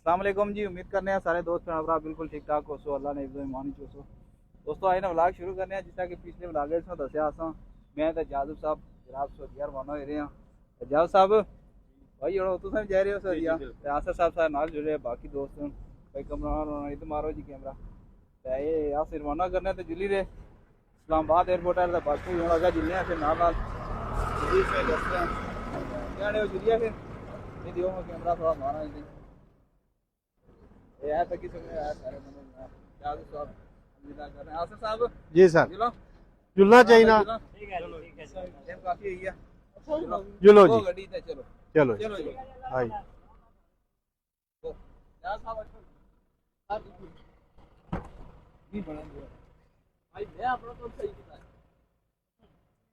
अस्सलाम वालेकुम जी। उम्मीद करने हैं सारे दोस्त भरा बिल्कुल ठीक ठाक हो सो, अल्लाह ने इज्जत ईमान चो। दोस्तों आए ना व्लॉग शुरू करने हैं। जिस तरह कि पिछले व्लॉग में दसिया असा मैं तो जादव साहब जनाब सऊदी रवाना हो रहे हैं। जादव साहब भाई और तुम जा रहे हो सऊदी, आसर साहब सारे नाल जुड़े हैं, बाकी दोस्त भाई कमरान इधर मारो जी कैमरा ये अस रवाना करने तो जुली रहे इस्लामाबाद एयरपोर्ट है बाकी हूँ अगर जिले फिर नाल नाल दसते हैं क्या जुलिया फिर ये दियो कैमरा थोड़ा मारा जी सर जुलना चाहिए ना। काफी है जुलो जी चलो चलो चलो जी भाई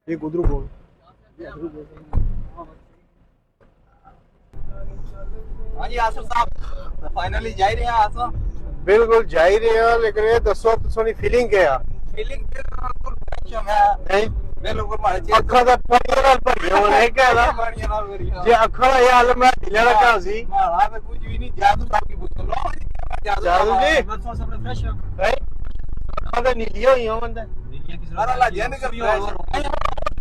ये गुदरू बोल हाँ जी आसर साहब फाइनली जा रहे हैं आसर बिल्कुल जा ही रहे हैं, लेकिन ये दसो तुसानी फीलिंग क्या है? फीलिंग बिल्कुल है बिल्कुल मारे चेहरे ਅੱਖਾਂ ਦਾ ਪਾਣੀ ਨਾਲ ਭਰੇ ਹੋਣ ਹੈ ਕਹਿੰਦਾ पानी ना भरी ਜੇ ਅੱਖਾਂ ਦਾ ਇਹ ਹਾਲ ਮੈਂ ਢਿੱਲਾ ਰੱਖਾ ਸੀ। मारा में कुछ भी नहीं जादू साहब की पूछ लो जादू जी। बस सब फ्रेश है ਹੈ ਅੱਖਾਂ ਦਾ ਨੀਲੀਆਂ ਹੋਈਆਂ ਬੰਦਾ। अरे अल्लाह जन कर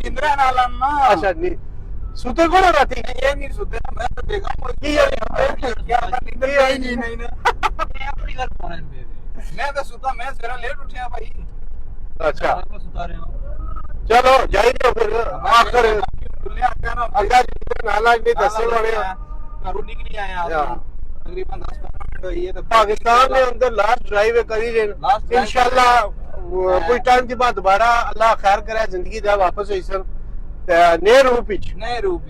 इंद्रा नालन ना ਅੱਛਾ ਨਹੀਂ ਸੁਤੇ ਕੋਲ ਰਾਤੀ ये नहीं सुते मैं तो देखा ਕੀ ਹੈ क्या नींद आई नहीं ना अपनी घर पहुंचे मैं तो सुता मैं सवेरे लेट उठा भाई ਅੱਛਾ आपको सुता रहे हो ਚਲੋ ਜਾਈਏ ਫਿਰ ਆਖਰ दुनिया का ना ਅੱਗਾ ਨਾਲਾ ਵੀ ਦੱਸਣ ਵਾਲੇ ਆ। घरों निकली आए आप तकरीबन 10-15 मिनट हुई है तो पाकिस्तान में अंदर लास्ट ड्राइव करी रहे इंशाल्लाह कोई टाइम के बाद दोबारा अल्लाह खैर करे जिंदगी दा वापस होई सन नए रूप विच नए रूप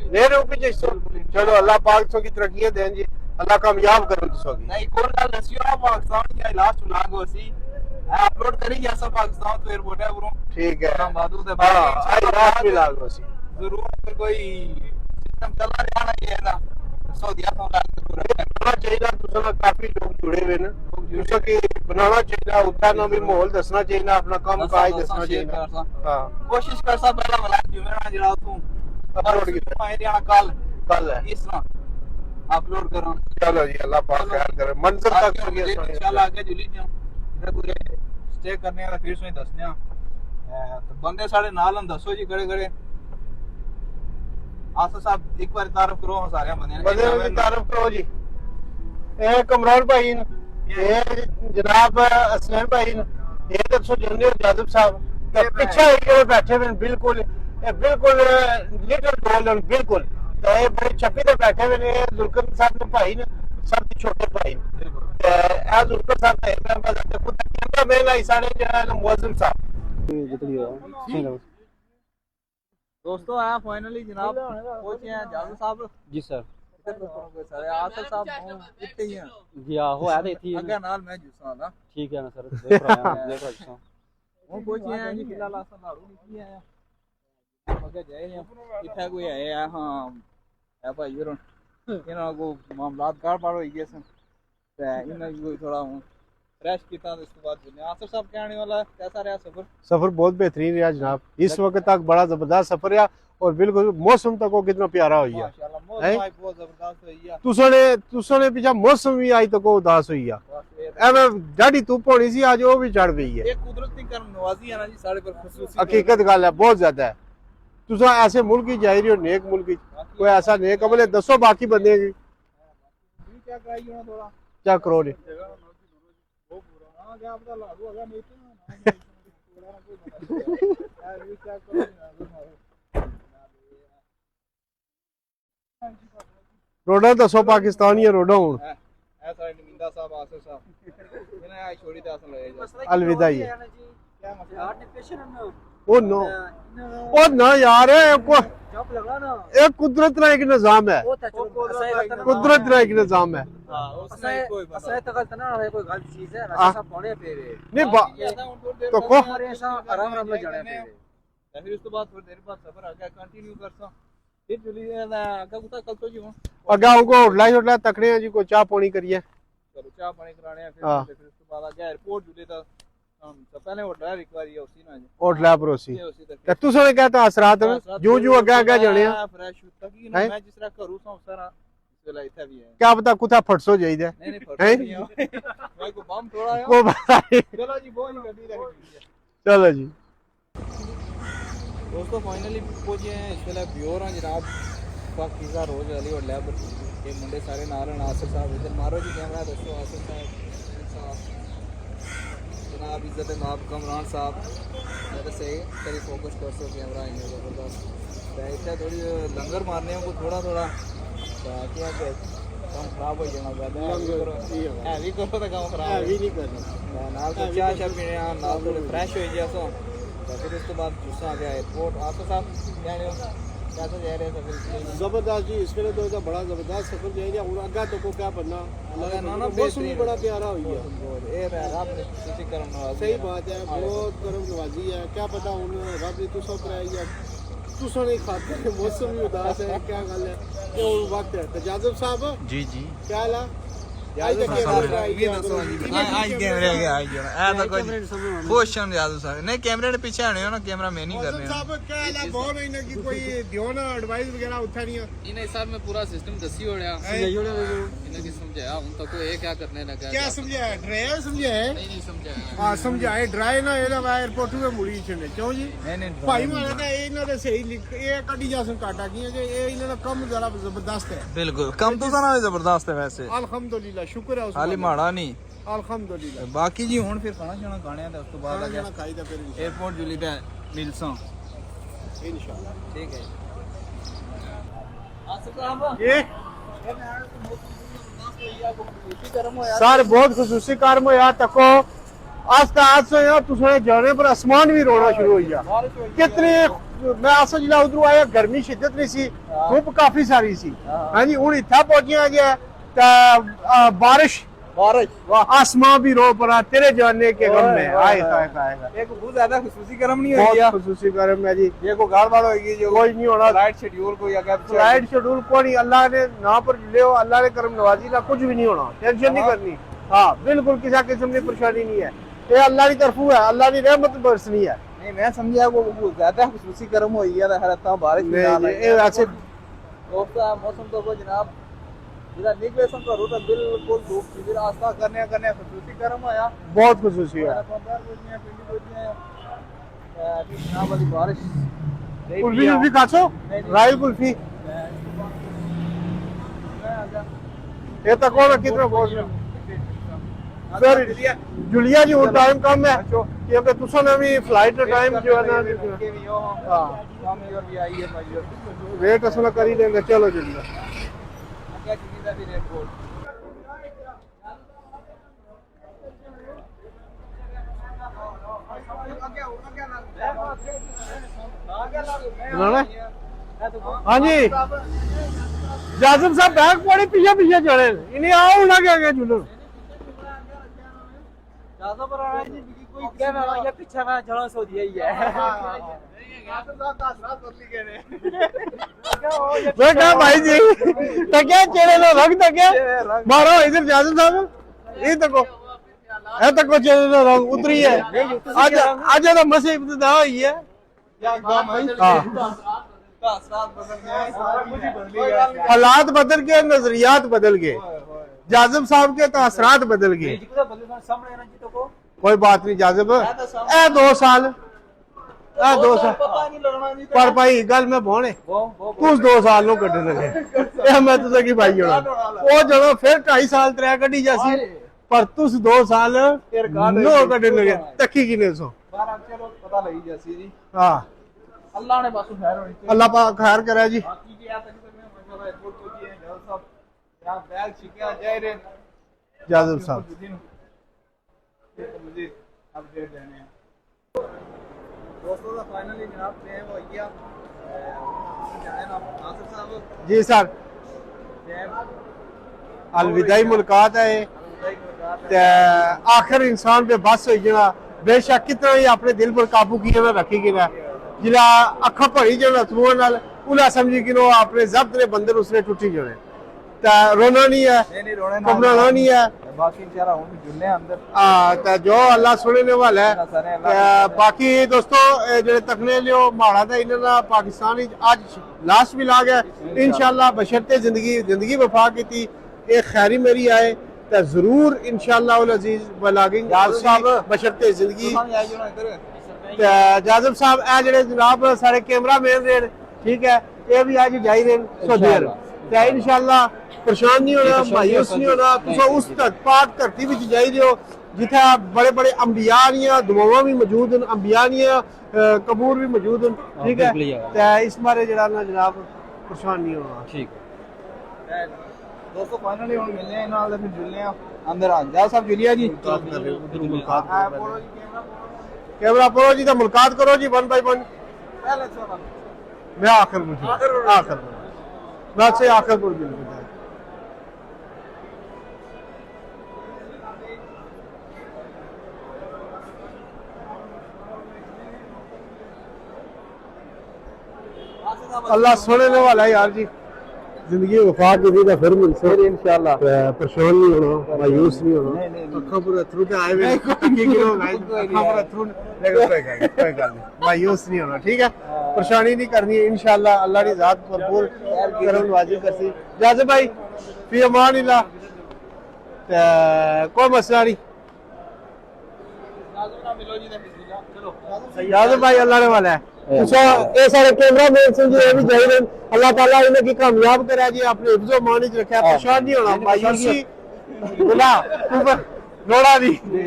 चलो अल्लाह पाक सो की तरक्की दें जी, अल्लाह कामयाब करो तुसो की। नहीं कोई गल दसियो पाकिस्तान की लास्ट व्लॉग होसी अपलोड करी जैसा पाकिस्तान तो एयरपोर्ट है ब्रो ठीक है बादू दे हां आई लास्ट भी लागो सी जरूर अगर कोई सिस्टम चला रहा ना ये ना सऊदीया तो बनाना चाहिए तुसो ना, काफी लोग जुड़े हुए हैं तुसो की बनाना चाहिए, उतना ना भी माहौल दसना चाहिए, अपना काम काज दसना चाहिए। हां कोशिश कर सा पहला व्लॉग जुमेरा जरा तू अपलोड की आए दिया कल है इस तरह अपलोड करो। चलो जी अल्लाह पाक खैर करे मंजिल तक इंशाल्लाह आगे जुली जाओ पूरे स्टे करने का फिर सोई दसने तो बंदे साढ़े नाल हम दसो जी खड़े खड़े आसा साहब एक बार तारीफ करो सारे बंदे की तारीफ करो जी। ए कमरान भाई ने ये जनाब असलैन भाई ने ये दसो जंदे जादव साहब ते पीछे ये बैठे हुए बिल्कुल बिल्कुल लिटिल डॉलन बिल्कुल ते बड़े छपी ते बैठे हुए ने जुल्कन साहब ने भाई ने सब छोटे भाई ते आ जुल्कन साहब ने मैं देखो कैमरा मैन आई सारे जो मुअज्जिम साहब। दोस्तों आया फाइनली जनाब पहुंचे हैं जादू साहब जी सर सारे आसर साहब इतने ही हैं जी हो है इतनी अगर नाल मैं जुस्सा ना ठीक है ना सर देख रहा हूं देख रहा हूं वो पहुंचे हैं जी फिलहाल आसर नाड़ू निकली आया मगर जाए नहीं इतना कोई आया हां है भाई ये इन्हों को मामलात कार पार हो गए सन ते इन्हों को थोड़ा फ्रेश किया तो इसके बाद दुनिया आसर साहब क्या आने वाला कैसा रहा सफर? सफर बहुत बेहतरीन रहा जनाब, इस वक्त तक बड़ा जबरदस्त सफर रहा और बिल्कुल मौसम तक कितना प्यारा हुई है माशाल्लाह मौसम बहुत जबरदस्त हुई है तुसने पीछा मौसम भी आज तक उदास हुई है एवे डाडी धुप होनी सी आज वो भी चढ़ गई है। एक कुदरत की करम नवाजी है ना जी सारे पर खसूसी हकीकत गल है बहुत ज्यादा है। तुसा ऐसे मुल्क ही जा रही हो नेक मुल्क ही कोई ऐसा नेक अमले दसो बाकी बंदे की क्या कराई होना थोड़ा क्या करो ने वो पूरा हां क्या पता लागू होगा नहीं तो थोड़ा कोई यार ये क्या करो रोडा दसो पाकिस्तानी रोडा हूं ऐसा निमिंदा साहब आसर साहब इन्हें आई छोड़ी ते असल है अलविदा ही क्या मसला डिप्रेशन ओ ना यार जॉब लगा ना एक कुदरत का एक निजाम है, कुदरत का एक निजाम है। हां उसने कोई असै तक ना है कोई गलत चीज है राजा साहब पौने पे नहीं तो को ऐसा आराम आराम में जाने पे फिर उसके बाद थोड़ी देर बाद सफर आगे कंटिन्यू करसा फिर जुली ना कल तो जी अगा उनको होटला तकड़े हैं जी को चाह पानी करिए चलो चाह पानी कराने फिर उसके बाद आगे एयरपोर्ट जुले तो तो पहले होटल एक बार ये उसी ना जी होटल परोसी ते तुसने कहता असरात जो जो आगे आगे जाने फ्रेश तक ही मैं जिस तरह करूं सा उस तरह ਵੇਲੇ ਇੱਥੇ ਵੀ ਹੈ ਕਿਆ ਪਤਾ ਕੁੱਥਾ ਫਟਸੋ ਜਾਈਦਾ ਨਹੀਂ ਨਹੀਂ ਹੈਂ? ਫਰਕ ਨਹੀਂ ਆ ਮੈਂ ਕੋ ਬੰਮ ਥੋੜਾ ਆ ਉਹ ਪਤਾ ਨਹੀਂ। ਚਲੋ ਜੀ ਬਹੁਤ ਹੀ ਗੱਡੀ ਰੱਖੀ ਹੈ ਚਲੋ ਜੀ दोस्तों फाइनली पहुंचे हैं इस वेले प्योर हैं जनाब पाकिस्तान रोज अली और लैब ये मुंडे सारे नाल हैं आसिफ साहब इधर मारो जी कैमरा दोस्तों आसिफ साहब जनाब इज्जत माब कमरान साहब मैं तो सही तेरी फोकस कर सो कैमरा इन जबरदस्त इतना थोड़ी लंगर मारने को थोड़ा थोड़ा क्या काम खराब हो जाना ज्यादा हैवी करो तो काम खराब हैवी नहीं करना नाल तो चाय चाय पीने नाल थोड़े फ्रेश हो जाए सो फिर उसके बाद दूसरा आ गया एयरपोर्ट आसिफ साहब क्या रहे हो कैसे जा रहे हैं सफर जबरदस्त जी इसके लिए तो बड़ा जबरदस्त सफर जाएगा और आगे तो को क्या बनना मौसम भी बड़ा प्यारा हुई है ये रब ने खुशी करम सही बात है बहुत करम नवाजी है क्या पता उन रब ने तो सब कराई है तुसा नहीं खाते मौसम भी उदास है क्या गल है ये और वक्त है तो जादव साहब जी जी क्या ला आज कैमरे आ गया आज तो कोई खुश हैं यादव साहब नहीं कैमरे के पीछे आने हो ना कैमरा मैं नहीं कर रहा साहब क्या ला बहुत नहीं ना कि कोई दियो ना एडवाइस वगैरह उठा नहीं है इन्हें साहब में पूरा सिस्टम दसी हो रहा इन्हें की समझाया उन तक ये क्या करने लगा क्या समझाया ड्राइवर समझाया नहीं समझाया हाँ समझाए ड्राइव ना ਇਹਦਾ 에어ਪੋਰਟ में ਮੁੜੀ ਛੱਡੇ ਕਿਉਂ ਜੀ नहीं नहीं ਭਾਈ ਮਾਰੇ ਤਾਂ ਇਹਨਾਂ ਦੇ ਸਹੀ ਲਿਖ ਇਹ ਕੱਢੀ ਜਾਸਨ ਕਾਟਾ ਕੀ ਹੈ ਇਹ ਇਹਨਾਂ ਦਾ ਕੰਮ ਜ਼ਰਾ ਜ਼ਬਰਦਸਤ ਹੈ बिल्कुल कम तो ना जबरदस्त है वैसे ਅਲਹਮਦੁਲਿਲਾ ਸ਼ੁਕਰ ਹੈ ਉਸ हाली माड़ा नहीं ਅਲਹਮਦੁਲਿਲਾ बाकी जी हुन फिर खाना शाना खाने ते उस तो बाद आ गया ਖਾਈਦਾ ਫਿਰ एयरपोर्ट जुली पे मिलसा ਇਨਸ਼ਾਅੱਲਾ ठीक है आसिफ साहब ਇਹ गरम हो सर बहुत खसूसी काम होया तको आस्ता आस्ता यार तुसने जाने पर आसमान भी रोना शुरू हो गया कितने मैं आसा जिला उधर आया गर्मी शिद्दत नहीं सी धूप काफी सारी सी हाँ जी हूं इतना पहुंचिया गया बारिश आसमान भी रो पड़ा तेरे जाने के गम में आए एक बहुत ज्यादा खुसूसी गरम नहीं हो गया बहुत खसूसी काम है जी ये को गाड़ वाड़ होगी जो कोई नहीं होना फ्लाइट शेड्यूल कोई अगर फ्लाइट शेड्यूल को नहीं अल्लाह ने ना पर ले अल्लाह ने करम नवाजी ना कुछ भी नहीं होना टेंशन नहीं करनी हाँ बिल्कुल किसी किस्म की परेशानी नहीं है ये अल्लाह की तरफ है अल्लाह की रहमत बरसनी है नहीं मैं समझा वो ज्यादा खुसूसी गरम हो गया हर इतना बारिश भी ना ये ऐसे दोस्ता मौसम तो वो जनाब जिला निकले सम करो तो बिल्कुल धूप की फिर आस्था करने खुसूसी गरम होया बहुत खुशूसी है जनाब वाली बारिश कुल्फी कुल्फी खासो रायल कुल्फी ये तक और कितना बहुत सर जुलिया जी वो टाइम कम है क्योंकि तुसा भी फ्लाइट का टाइम जो है ना हां वेट असला कर ही लेंगे चलो जुलिया क्या चीज है फिर एयरपोर्ट हाँ जी जासिम साहब बैग पड़े पीछे पीछे चढ़े इन्हें आओ ना क्या जुलून ज्यादा पर आ जी कोई क्या ना ये पीछे में जड़ा सो दिया ही है बेटा भाई जी तकिया चेहरे लो रंग तकिया मारो इधर जासिम साहब ये तको है तको चेहरे लो रंग उतरी है आज आज तो मसे इब्तिदा हुई है हालात बदल गए नजरियात बदल गए जाजिब साहब के तासरात बदल गए कोई बात नहीं जाजिब ए 2 साल पर भाई गल मैं बोने तुस 2 साल नु कड्ढन लगे मैं तुसे की भाई होना ओ जदों फिर 2.5 साल 3 कड्ढी जासी पर तुस 2 साल नो कड्ढन लगे तक्की किने सो चलो पता लगी जैसी जी हां अल्लाह ने बस खैर होनी चाहिए अल्लाह पाक खैर करे जी बाकी जी आप माशाल्लाह एयरपोर्ट पहुंचे हैं जल साहब यहां बैग छिकिया जाए रे जाजिब साहब मुझे अपडेट देने हैं दोस्तों का फाइनली जनाब प्लेन हो गया जाने ना आसिफ साहब जी सर अलविदाई मुलाकात है ते आखिर इंसान पे बस हो जाना बेशक कितना ही अपने दिल पर काबू किए ना रखी गया जिला अखा भरी जाना अथरुआं नाल उला समझी कि नो अपने जब्त ने बंदर उसने टूटी जाने ता रोना नहीं है नहीं रोने घबराना नहीं है باقی انشاءاللہ ہوں جلنے اندر تے جو اللہ سونے نے والا ہے سارے اللہ باقی دوستو جڑے تکنے لیو ماڑا دا انہاں دا پاکستان وچ اج لاسٹ ولاگ ہے انشاءاللہ بشرتے زندگی وفا کیتی اے خیری میری آئے تے ضرور انشاءاللہ العزیز ولاگنگ بشرتے زندگی جاذب صاحب اے جڑے جناب سارے کیمرہ مین رہن ٹھیک ہے اے بھی اج جائی رہن سعودی عرب تے انشاءاللہ پریشان نہیں ہونا مایوس نہیں ہونا تساں اس تک پاک دھرتی وچ جائی رہے ہو جتھے بڑے بڑے انبیاء دیاں دعاواں بھی موجود ہیں انبیاء دیاں قبور بھی موجود ہیں ٹھیک ہے تے اس بارے جڑا نا جناب پریشان نہیں ہونا ٹھیک دوستو فائنلی ہوں ملنے ہیں انہاں دے پھر جلنے ہیں اندر آ جا صاحب جلیا جی کیمرہ پرو جی تے ملاقات کرو جی 1 بائی 1 پہلے سوال میں آخر میں سے آخر پر بھی بتایا اللہ سونے والا ہے یار جی زندگی وفا کی دی پھر منصور انشاءاللہ پریشان نہیں ہونا مایوس نہیں ہونا اکھاں پر اترو تے آئے ہوئے کی کلو اکھاں پر اترو لیکن کوئی گل نہیں مایوس نہیں ہونا ٹھیک ہے پریشانی نہیں کرنی انشاءاللہ اللہ کی ذات بھرپور کرم نوازی کرسی جاذب بھائی فی امان اللہ کوئی مسئلہ نہیں جاذب بھائی اللہ نے والا ہے اے سارے کیمرہ مین سے جو بھی جائی رہے اللہ تعالیٰ انہیں کی کامیاب کرا جی اپنے حفظ و مان وچ رکھا پریشان نہیں ہونا مایوسی بلا روڑا نہیں